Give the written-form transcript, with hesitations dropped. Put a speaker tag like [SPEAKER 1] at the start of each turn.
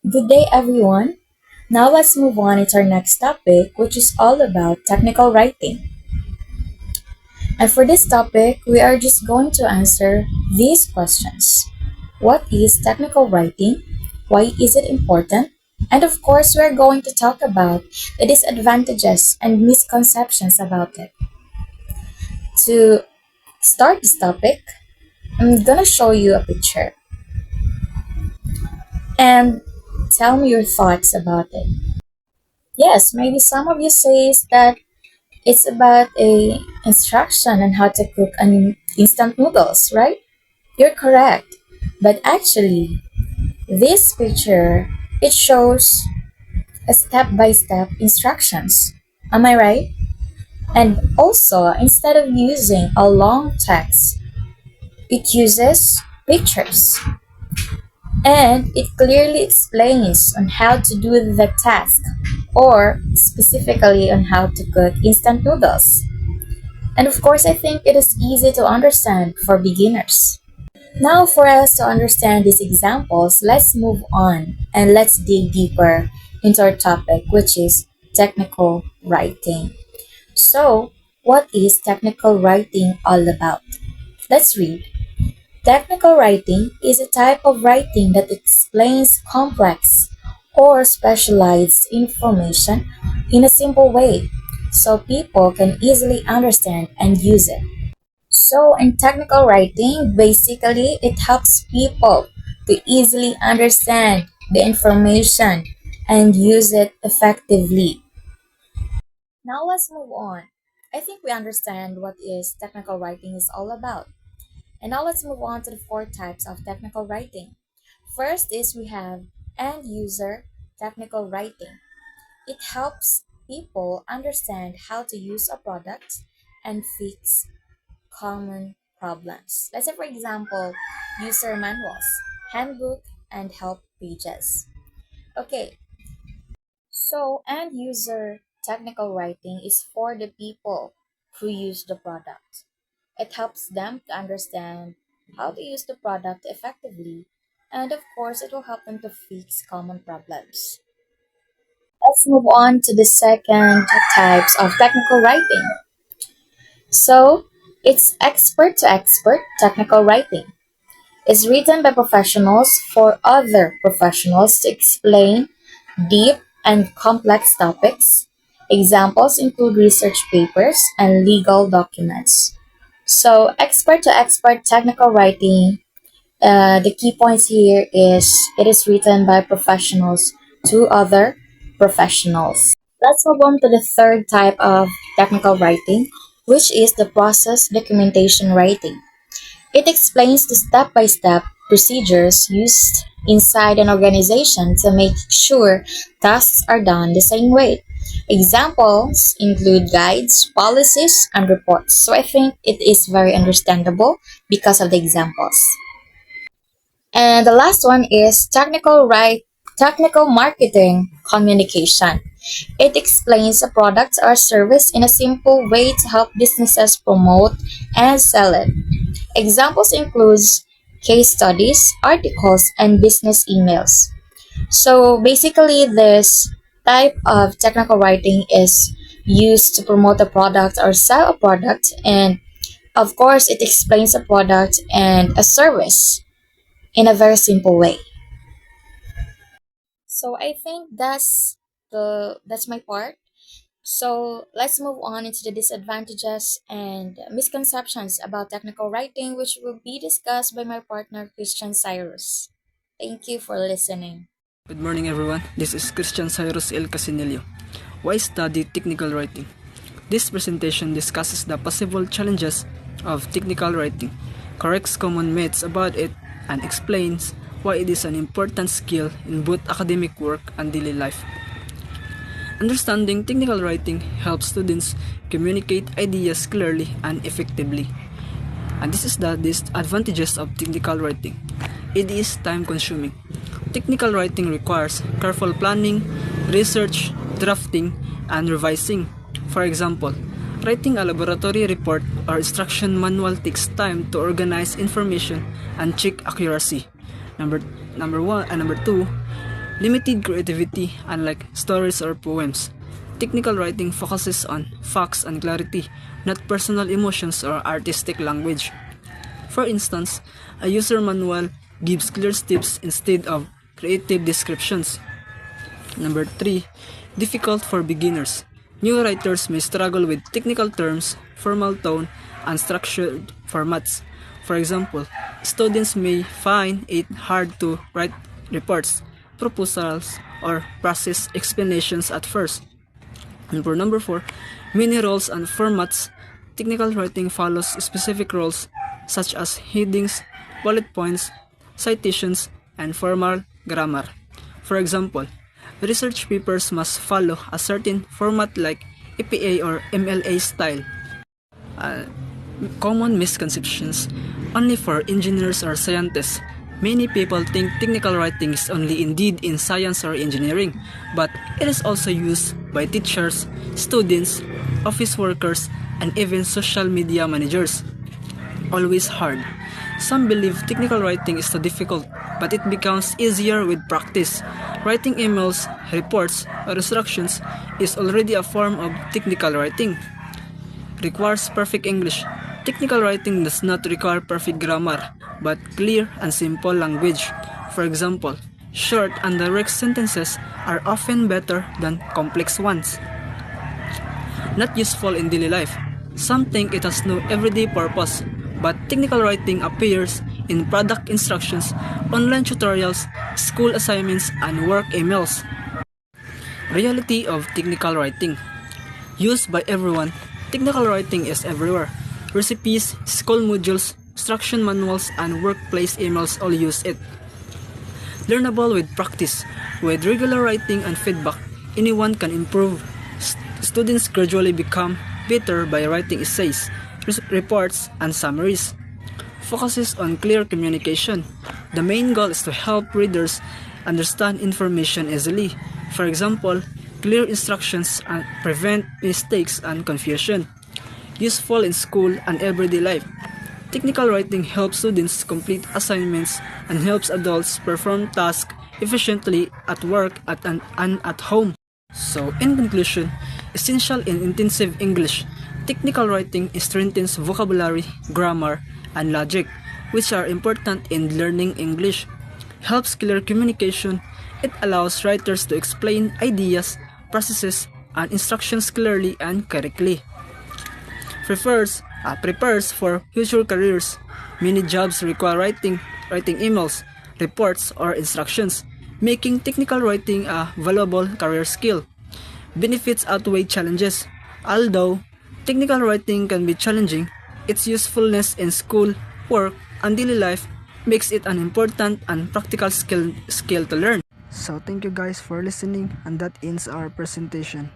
[SPEAKER 1] Good day, everyone. Now let's move on to our next topic, which is all about technical writing. And for this topic, we are just going to answer these questions. What is technical writing? Why is it important? And of course, we're going to talk about the disadvantages and misconceptions about it. To start this topic, I'm gonna show you a picture and tell me your thoughts about it. Yes, maybe some of you says that it's about a instruction on how to cook an instant noodles, right? You're correct. But actually, this picture it shows a step-by-step instructions. Am I right? And also, instead of using a long text, it uses pictures. And it clearly explains on how to do the task or specifically on how to cook instant noodles. And of course, I think it is easy to understand for beginners. Now, for us to understand these examples, let's move on and let's dig deeper into our topic, which is technical writing. So, what is technical writing all about? Let's read. Technical writing is a type of writing that explains complex or specialized information in a simple way so people can easily understand and use it. So, in technical writing, basically, it helps people to easily understand the information and use it effectively. Now, let's move on. I think we understand what is technical writing is all about. And now let's move on to the four types of technical writing. First is we have end user technical writing. It helps people understand how to use a product and fix common problems. Let's say, for example, user manuals, handbook, and help pages. Okay, so end user technical writing is for the people who use the product. It helps them to understand how to use the product effectively, and of course, it will help them to fix common problems. Let's move on to the second types of technical writing. So, it's expert to expert technical writing. It's written by professionals for other professionals to explain deep and complex topics. Examples include research papers and legal documents. So, expert to expert technical writing, the key points here is it is written by professionals to other professionals. Let's move on to the third type of technical writing, which is the process documentation writing. It explains the step by step procedures used inside an organization to make sure tasks are done the same way. Examples include guides, policies, and reports. So I think it is very understandable because of the examples. And the last one is technical marketing communication. It explains a product or service in a simple way to help businesses promote and sell it. Examples includes case studies, articles, and business emails. So basically, this type of technical writing is used to promote a product or sell a product, and of course, it explains a product and a service in a very simple way. So I think that's my part. So let's move on into the disadvantages and misconceptions about technical writing, which will be discussed by my partner Christian Cyrus. Thank you for listening.
[SPEAKER 2] Good morning everyone, this is Christian Cyrus El Casinelio. Why study technical writing? This presentation discusses the possible challenges of technical writing, corrects common myths about it, and explains why it is an important skill in both academic work and daily life. Understanding technical writing helps students communicate ideas clearly and effectively. And this is the disadvantages of technical writing. It is time consuming. Technical writing requires careful planning, research, drafting, and revising. For example, writing a laboratory report or instruction manual takes time to organize information and check accuracy. Number one and number two, Limited creativity, unlike stories or poems. Technical writing focuses on facts and clarity, not personal emotions or artistic language. For instance, a user manual gives clear tips instead of creative descriptions. Number 3. Difficult for beginners. New writers may struggle with technical terms, formal tone, and structured formats. For example, students may find it hard to write reports, proposals, or process explanations at first. And for number 4, many roles and formats. Technical writing follows specific rules such as headings, bullet points, citations, and formal grammar. For example, research papers must follow a certain format like EPA or MLA style. Common misconceptions only for engineers or scientists. Many people think technical writing is only indeed in science or engineering, but it is also used by teachers, students, office workers, and even social media managers. Always hard. Some believe technical writing is too difficult, but it becomes easier with practice. Writing emails, reports, or instructions is already a form of technical writing. Requires perfect English. Technical writing does not require perfect grammar, but clear and simple language. For example, short and direct sentences are often better than complex ones. Not useful in daily life. Some think it has no everyday purpose, but technical writing appears in product instructions, online tutorials, school assignments, and work emails. Reality of technical writing. Used by everyone, technical writing is everywhere. Recipes, school modules, instruction manuals, and workplace emails all use it. Learnable with practice. With regular writing and feedback, anyone can improve. Students gradually become better by writing essays, reports, and summaries. Focuses on clear communication. The main goal is to help readers understand information easily. For example, clear instructions and prevent mistakes and confusion. Useful in school and everyday life. Technical writing helps students complete assignments and helps adults perform tasks efficiently at work and at home. So, in conclusion, essential in intensive English, technical writing strengthens vocabulary, grammar, and logic, which are important in learning English. Helps clear communication. It allows writers to explain ideas, processes, and instructions clearly and correctly. Prepares for future careers. Many jobs require writing emails, reports, or instructions, making technical writing a valuable career skill. Benefits outweigh challenges. Although technical writing can be challenging, its usefulness in school, work, and daily life makes it an important and practical skill to learn. So thank you guys for listening, and that ends our presentation.